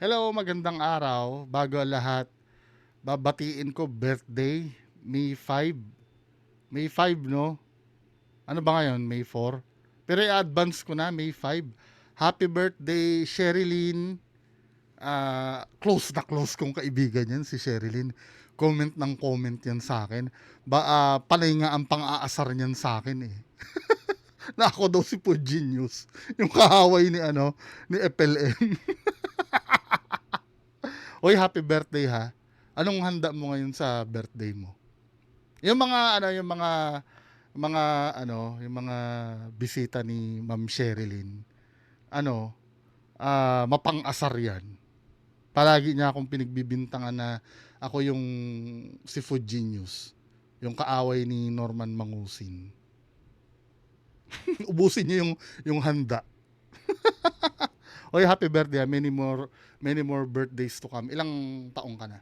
Hello, magandang araw. Bago ang lahat, babatiin ko birthday, May 5. May 5, no? Ano ba ngayon? May 4? Pero i-advance ko na, May 5. Happy birthday, Sherilyn. Close na close kong kaibigan yan, si Sherilyn. Comment ng comment yan sa akin. Panay nga ang pang-aasar niyan sa akin eh. Na ako daw si Food Genius. Yung kahaway ni ni FLM. Oy, happy birthday ha. Anong handa mo ngayon sa birthday mo? Yung mga yung mga bisita ni Ma'am Sherilyn. Ano, mapang-asar 'yan. Palagi niya akong pinagbibintangan na ako yung si Food Genius, yung kaaway ni Norman Mangusin. Ubusin niyo yung handa. Oy, happy birthday. Many more birthdays to come. Ilang taong ka na?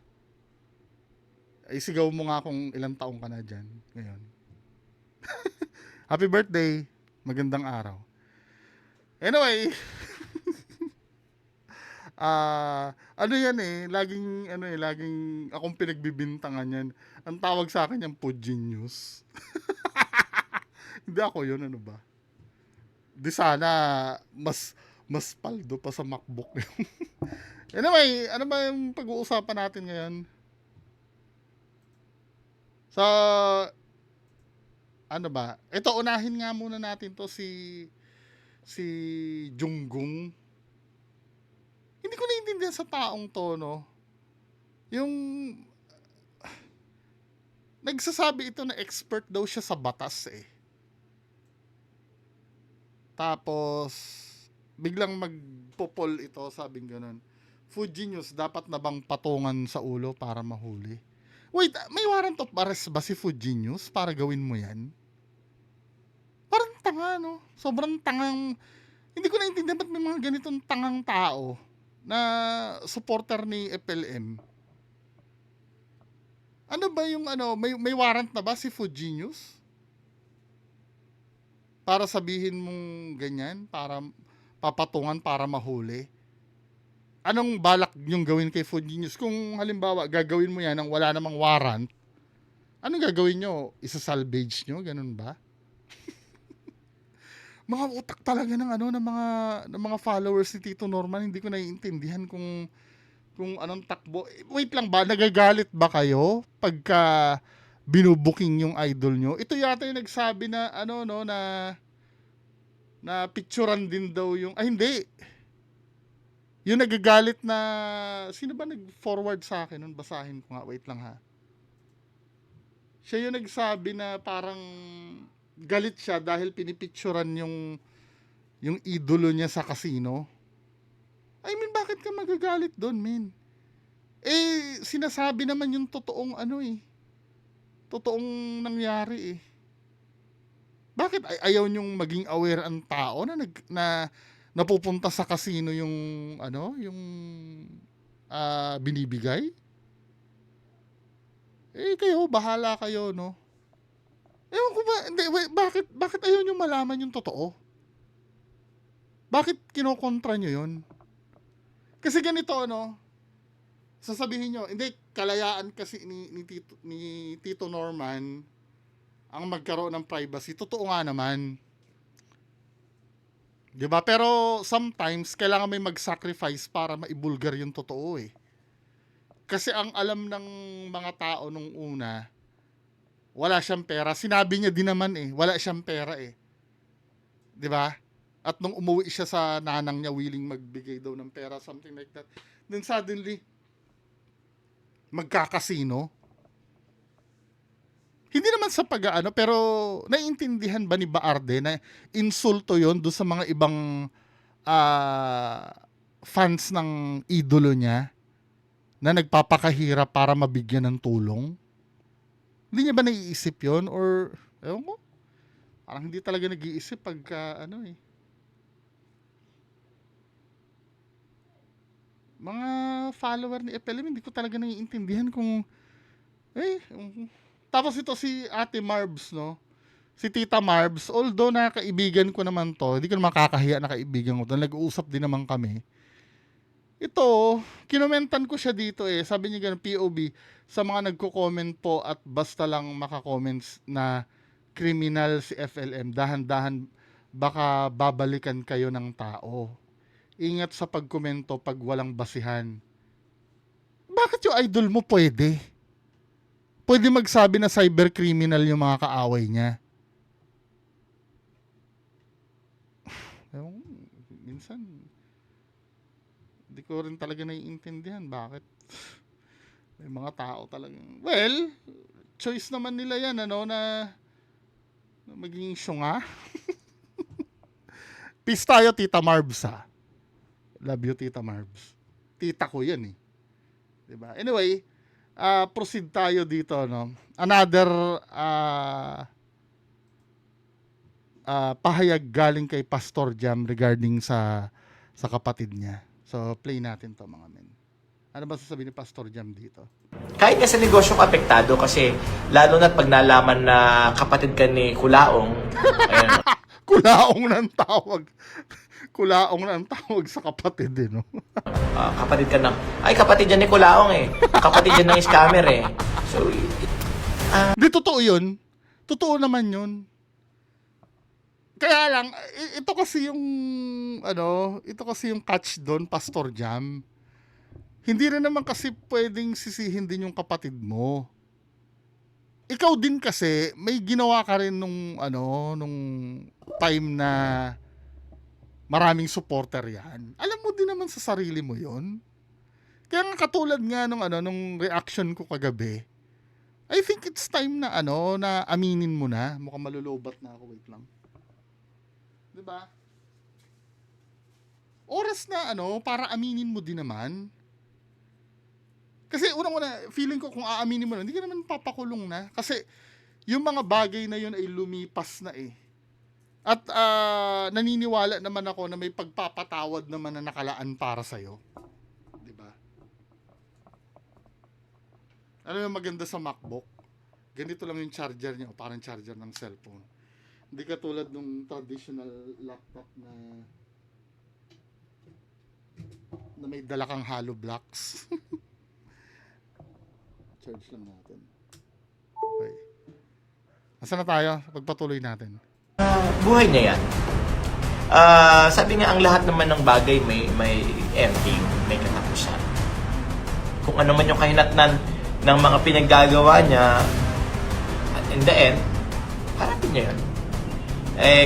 Ay, sigaw mo nga kung ilang taong ka na dyan ngayon. Happy birthday. Magandang araw. Anyway, ano yan eh, laging akong pinagbibintangan yan. Ang tawag sa akin yung Pudgin News. Hindi ako yun, ano ba? Di sana, mas paldo pa sa MacBook yun. Anyway, ano ba yung pag-uusapan natin ngayon? Sa, ano ba? Ito, unahin nga muna natin to si Junggung. Hindi ko naiintindihan sa taong to, no? Yung nagsasabi ito na expert daw siya sa batas eh. Tapos biglang magpopol ito, sabing ganun. Food Genius, dapat na bang patungan sa ulo para mahuli? Wait, may warrant of arrest ba si Food Genius para gawin mo yan? Parang tanga, no? Sobrang tangang... Hindi ko naiintindihan ba't may mga ganitong tangang tao na supporter ni FLM. Ano ba yung may warrant na ba si Food Genius? Para sabihin mong ganyan, para papatungan para mahuli. Anong balak niyong gawin kay Food Genius? Kung halimbawa gagawin mo yan nang wala namang warrant, anong gagawin nyo? Isa-salvage nyo? Ganun ba? Mga utak talaga ng mga followers ni Tito Norman, hindi ko naiintindihan kung anong takbo. Wait lang ba, nagagalit ba kayo pagka binubuking yung idol nyo? Ito yata yung nagsabi na na picturean din daw yung hindi. Yung nagagalit na sino ba nag-forward sa akin nun? Basahin ko nga, wait lang ha. Siya yung nagsabi na parang galit siya dahil pinipicturean yung idolo niya sa casino. I mean, bakit ka magagalit doon, men? Eh, sinasabi naman yung totoong totoong nangyari eh. Bakit ayaw nyong maging aware ang tao na napupunta sa casino yung binibigay? Eh kayo, bahala kayo, no? Ewan ko ba, hindi, wait, bakit ayaw nyo malaman yung totoo? Bakit kinokontra nyo yun? Kasi ganito, sasabihin nyo, hindi, kalayaan kasi ni Tito Norman ang magkaroon ng privacy. Totoo nga naman. 'Di ba? Pero sometimes kailangan may mag-sacrifice para maibulgar yung totoo eh. Kasi ang alam ng mga tao nung una, wala siyang pera. Sinabi niya din naman eh, wala siyang pera eh. 'Di ba? At nung umuwi siya sa nanang niya, willing magbigay daw ng pera, something like that. Then suddenly, magkakasino. Hindi naman sa pag-aano, pero naiintindihan ba ni Baarde na insulto yon do sa mga ibang ah, fans ng idolo niya na nagpapakahirap para mabigyan ng tulong? Hindi niya ba naiisip yon? Or, ewan ko, parang hindi talaga nag-iisip pagka, mga follower ni FLM, hindi ko talaga naiintindihan kung, tapos ito si Ate Marbs, no? Si Tita Marbs, although nakakaibigan ko naman to, hindi ko naman kakahiya na kaibigan ko to, nag-uusap din naman kami. Ito, kinomentan ko siya dito eh. Sabi niya ganun, POV, sa mga nagko-comment po at basta lang maka-comments na kriminal si FLM, dahan-dahan baka babalikan kayo ng tao. Ingat sa pagkomento pag walang basihan. Bakit yung idol mo pwede? Pwede magsabi na cybercriminal yung mga kaaway niya. Ewan ko, minsan, hindi ko rin talaga naiintindihan bakit may mga tao talagang, well, choice naman nila yan, ano, na maging syunga. Peace tayo, Tita Marbs, ha. Love you, Tita Marbs. Tita ko yan, eh. Diba? Anyway, proceed tayo dito, no. Another pahayag galing kay Pastor Jam regarding sa kapatid niya. So, play natin to, mga men. Ano ba sasabihin ni Pastor Jam dito? Kahit nga sa negosyong apektado kasi lalo na't pag nalaman na kapatid ka ni Kulaong, ayun, Kulaong ng tawag. Kulaong ng tawag sa kapatid, eh, no? kapatid ka ng, ay kapatid yan ni Kulaong eh. Kapatid yan ng scammer eh. So, Hindi, totoo yun. Totoo naman yun. Kaya lang, ito kasi yung, ano, ito kasi yung catch doon, Pastor Jam. Hindi rin naman kasi pwedeng sisihin din yung kapatid mo. Ikaw din kasi, may ginawa ka rin nung, ano, nung time na maraming supporter yan. Alam mo din naman sa sarili mo yon. Kaya nga katulad nga nung, ano, nung reaction ko kagabi, I think it's time na, ano, na aminin mo na. Mukhang malulobat na ako, wait lang. Diba? Oras na, ano, para aminin mo din naman. Kasi unang-una, feeling ko kung aaminin mo na, hindi ka naman papakulong na. Kasi yung mga bagay na yun ay lumipas na eh. At naniniwala naman ako na may pagpapatawad naman na nakalaan para sa'yo. Diba? Ano yung maganda sa MacBook? Ganito lang yung charger niya, o parang charger ng cellphone. Hindi katulad nung traditional laptop na may dala kang hollow blocks. Charge lang natin. Okay. Nasaan na tayo? Pagpatuloy natin. buhay niya yan. Sabi nga ang lahat naman ng bagay may ending, may katapusan. Kung ano man yung kahinatnan ng mga pinaggagawa niya, in the end, harapin niya yun.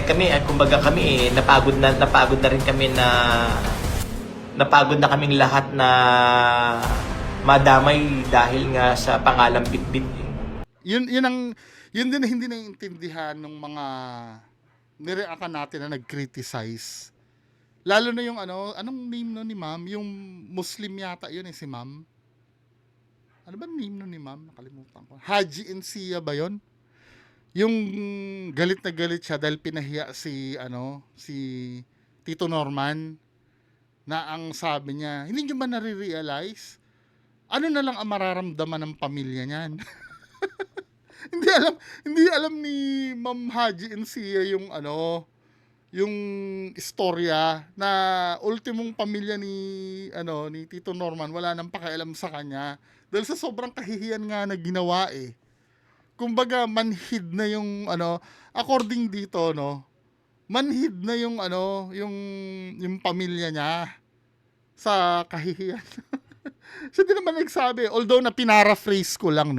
Kami, kumbaga kami, napagod na rin kami napagod na kaming lahat na madamay dahil nga sa pangalang Bitbit. Yun din na hindi naiintindihan ng mga nireakan natin na nag-criticize. Lalo na yung anong name nun ni ma'am? Yung Muslim yata yun eh, si ma'am. Ano ba name nun ni ma'am? Nakalimutan ko. Haji Insia ba yun? Yung galit na galit siya dahil pinahiya si Tito Norman, na ang sabi niya, hindi niyo ba nare-realize ano na lang ang mararamdaman ng pamilya niyan? hindi alam ni Ma'am Haji Insia yung istorya na ultimong pamilya ni Tito Norman wala nang pakialam sa kanya dahil sa sobrang kahihiyan nga na ginawa eh. Kumbaga manhid na yung according dito manhid na yung pamilya niya sa kahihiyan. Siya din naman nagsabi, although na pinaraphrase ko lang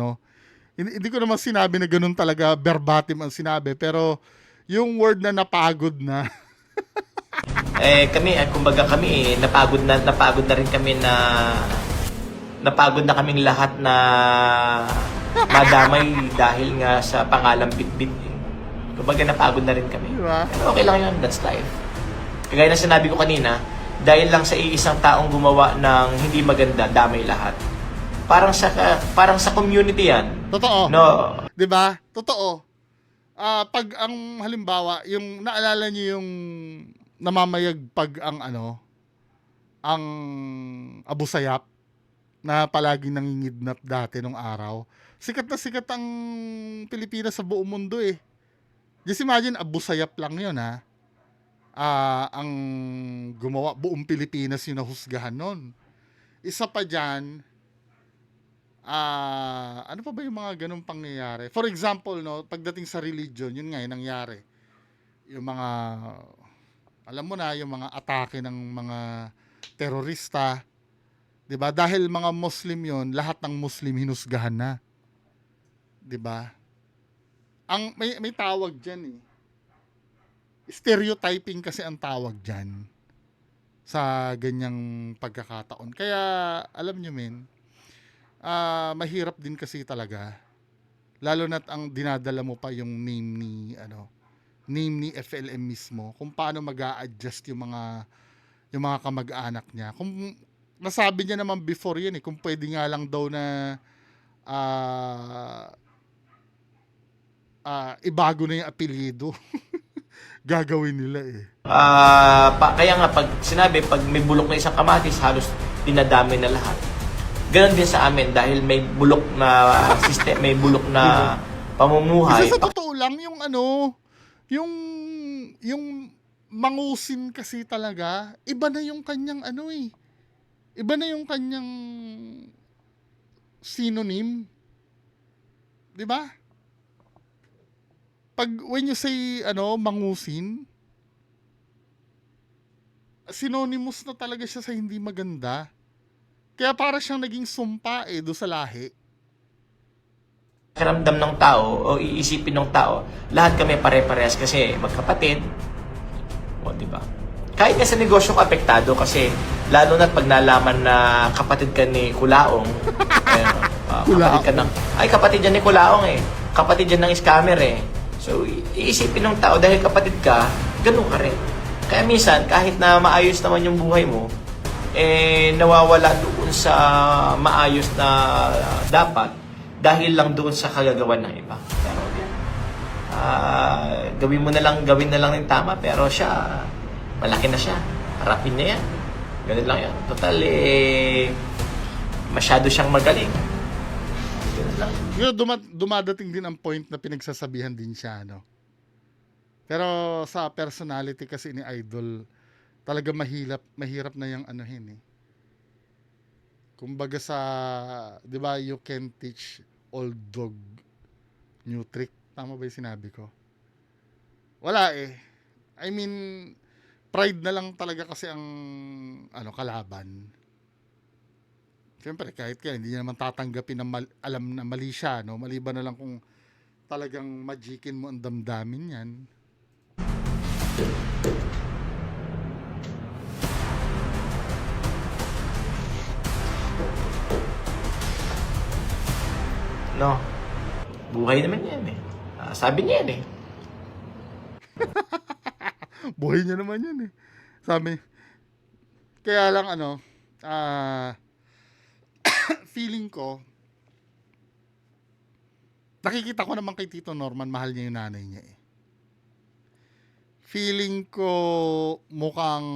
hindi ko naman sinabi na ganun talaga verbatim ang sinabi, pero yung word na napagod na. Kami, kumbaga kami, napagod na rin kami napagod na kaming lahat na madamay dahil nga sa pangalang Bitbit. Kumbaga napagod na rin kami. Diba? Pero okay lang yun, that's life. Kagaya na sinabi ko kanina, dahil lang sa iisang taong gumawa ng hindi maganda, damay lahat. Parang sa community yan. Totoo. No. 'Di ba? Totoo. Pag ang halimbawa, yung naalala niyo yung namamayagpag ang Abu Sayyaf na palaging nangingidnap dati nung araw. Sikat na sikat ang Pilipinas sa buong mundo eh. Just imagine, Abu Sayyaf lang yun ha. Ang gumawa, buong Pilipinas yung nahusgahan nun. Isa pa diyan, ano pa ba yung mga gano'ng pangyayari? For example 'no, pagdating sa religion, yun nga yung nangyari. Yung mga, alam mo na, yung mga atake ng mga terorista, 'di ba? Dahil mga Muslim yon, lahat ng Muslim hinusgahan na, 'di ba? Ang may tawag diyan eh. Stereotyping kasi ang tawag diyan sa ganyang pagkakataon. Kaya alam nyo men, mahirap din kasi talaga. Lalo na't ang dinadala mo pa yung name ni FLM mismo, kung paano mag-a-adjust yung mga kamag-anak niya. Kung nasabi niya naman before yan eh, kung pwede nga lang daw na ibago na yung apelyido. Gagawin nila eh. Kaya nga pag sinabi, pag may bulok na isang kamatis, halos dinadami na lahat. Ganon din sa amin dahil may bulok na system, may bulok na pamumuhay. Isa sa totoo lang yung yung mangusin kasi talaga, iba na yung kanyang iba na yung kanyang synonym. 'Di ba? When you say mangusin, synonymous na talaga siya sa hindi maganda. Kaya para siyang naging sumpa do sa lahi. Karamdam ng tao o iisipin ng tao, lahat kami pare-parehas kasi magkapatid. O, di ba? Kahit nga sa negosyo ka apektado kasi lalo na pag nalaman na kapatid ka ni Kulaong, kapatid yan ni Kulaong eh. Kapatid yan ng scammer eh. So, iisipin ng tao dahil kapatid ka, ganun ka rin. Kaya minsan, kahit na maayos naman yung buhay mo, nawawala doon sa maayos na dapat dahil lang doon sa kagagawan ng iba. Pero gawin na lang ng tama, pero siya, malaki na siya. Harapin niya yan. Ganun lang yan. Total, masyado siyang magaling. Ganun lang. Dumadating din ang point na pinagsasabihan din siya, Pero sa personality kasi ni Idol, talaga mahirap na yung Kumbaga sa, 'di ba, you can teach old dog new trick. Tama ba 'yung sinabi ko? Wala eh. I mean, pride na lang talaga kasi ang kalaban. Siyempre, kahit kaya hindi niya naman tatanggapin na alam na mali siya, Maliban na lang kung talagang magikin mo ang damdamin 'yan. No. Buhay naman yan eh. Sabi niya yan eh. Buhay niya naman yan eh. Sabi, kaya lang feeling ko, nakikita ko naman kay Tito Norman, mahal niya yung nanay niya eh. Feeling ko mukhang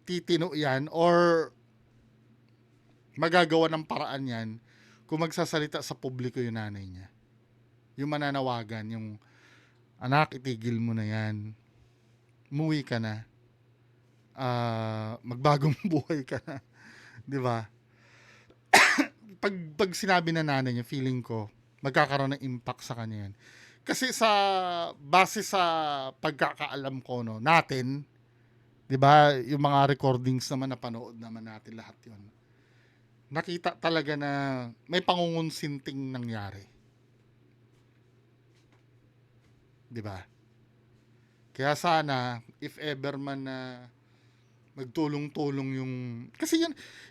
titino yan or magagawa ng paraan yan kung magsasalita sa publiko yung nanay niya. Yung mananawagan, yung anak, itigil mo na yan. Umuwi ka na. Magbagong buhay ka na. Di ba? pag sinabi na nanay niya, feeling ko, magkakaroon ng impact sa kanya yan. Kasi base sa pagkakaalam ko, natin, di ba, yung mga recordings naman, napanood naman natin lahat yun. Nakita talaga na may pangungunsinting nangyari. 'Di ba? Kaya sana if ever man na magtulong-tulong yung kasi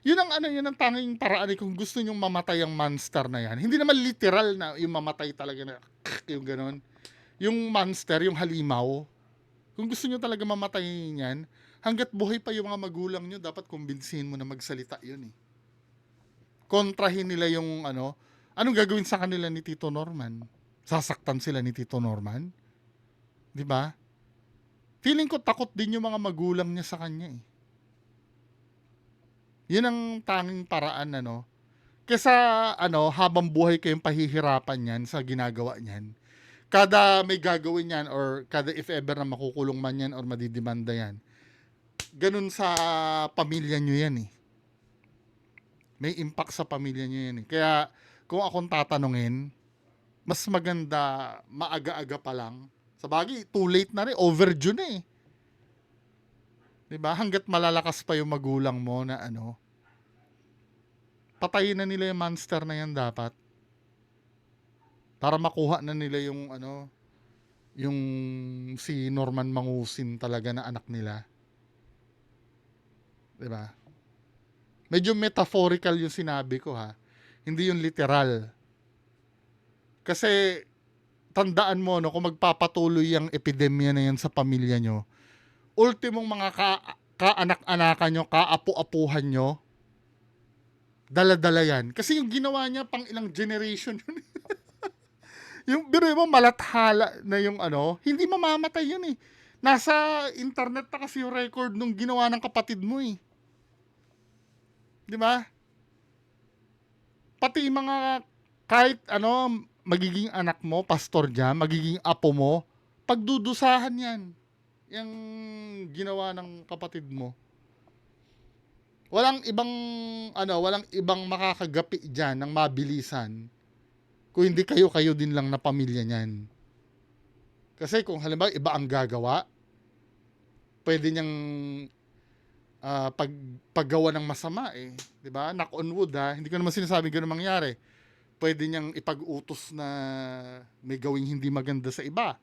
yun ang tanging paraan kung gusto niyo mamatay ang monster na yan. Hindi naman literal na yung mamatay talaga na yung ganon. Yung monster, yung halimaw. Kung gusto niyo talaga mamatay niyan, hangga't buhay pa yung mga magulang niyo, dapat kumbinsihin mo na magsalita yun eh. Kontrahin nila yung anong gagawin sa kanila ni Tito Norman? Sasaktan sila ni Tito Norman? 'Di ba? Feeling ko takot din yung mga magulang niya sa kanya eh. Yun ang tanging paraan Kesa habang buhay kayong pahihirapan yan sa ginagawa niyan. Kada may gagawin yan or kada if ever na makukulong man yan or madidemanda yan, ganun sa pamilya nyo yan eh. May impact sa pamilya nyo yan eh. Kaya kung akong tatanungin, mas maganda maaga-aga pa lang. Sa bagay, too late na rin. Overdue na eh. Diba? Hanggat malalakas pa yung magulang mo na ano, patayin na nila yung monster na yan dapat. Para makuha na nila yung ano, yung si Norman Mangusin talaga na anak nila. Diba? Medyo metaphorical yung sinabi ko ha. Hindi yung literal. Kasi tandaan mo no, kung magpapatuloy yung epidemya na yan sa pamilya nyo, ultimong mga kaanak-anakan nyo, kaapu-apuhan nyo, dala-dala yan. Kasi yung ginawa niya pang ilang generation yun. Yung biro mo malathala na yung ano, hindi mamamatay yun eh. Nasa internet na kasi yung record nung ginawa ng kapatid mo eh. Di ba? Pati yung mga kahit ano, magiging anak mo, pastor dyan, magiging apo mo, pagdudusahan yan. Yung ginawa ng kapatid mo. Walang ibang ano, walang ibang makakagapi diyan ng mabilisan kung hindi kayo din lang na pamilya niyan. Kasi kung halimbawa iba ang gagawa, pwede niyang paggawa ng masama eh, 'di ba? Knock on wood ha, hindi ko naman sinasabing gano'n mangyari. Pwede niyang ipag-utos na may gawing hindi maganda sa iba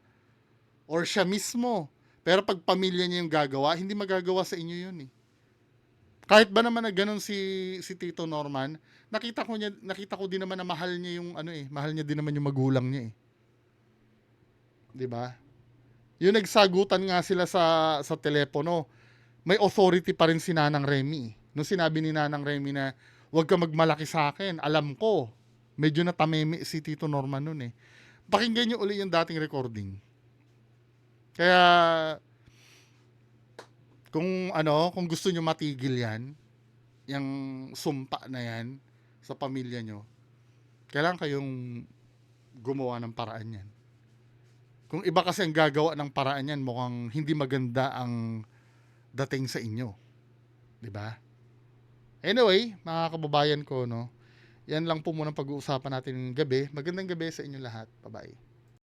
or siya mismo. Pero pag pamilya niya yung gagawa, hindi magagawa sa inyo 'yun eh. Kahit ba naman na gano'n si Tito Norman, nakita ko din naman na mahal niya yung ano eh, mahal niya din naman yung magulang niya eh. 'Di ba? Yung nagsagutan nga sila sa telepono, may authority pa rin si Nanang Remy. Nung sinabi ni Nanang Remy na huwag ka magmalaki sa akin, alam ko, medyo natameme si Tito Norman nun eh. Pakinggan nyo uli yung dating recording. Kaya, kung ano, kung gusto nyo matigil yan, yung sumpa na yan sa pamilya nyo, kailangan kayong gumawa ng paraan yan. Kung iba kasi ang gagawa ng paraan yan, mukhang hindi maganda ang dating sa inyo. 'Di ba? Anyway, mga kababayan ko, no, yan lang po muna pag-uusapan natin ng gabi. Magandang gabi sa inyo lahat. Bye-bye.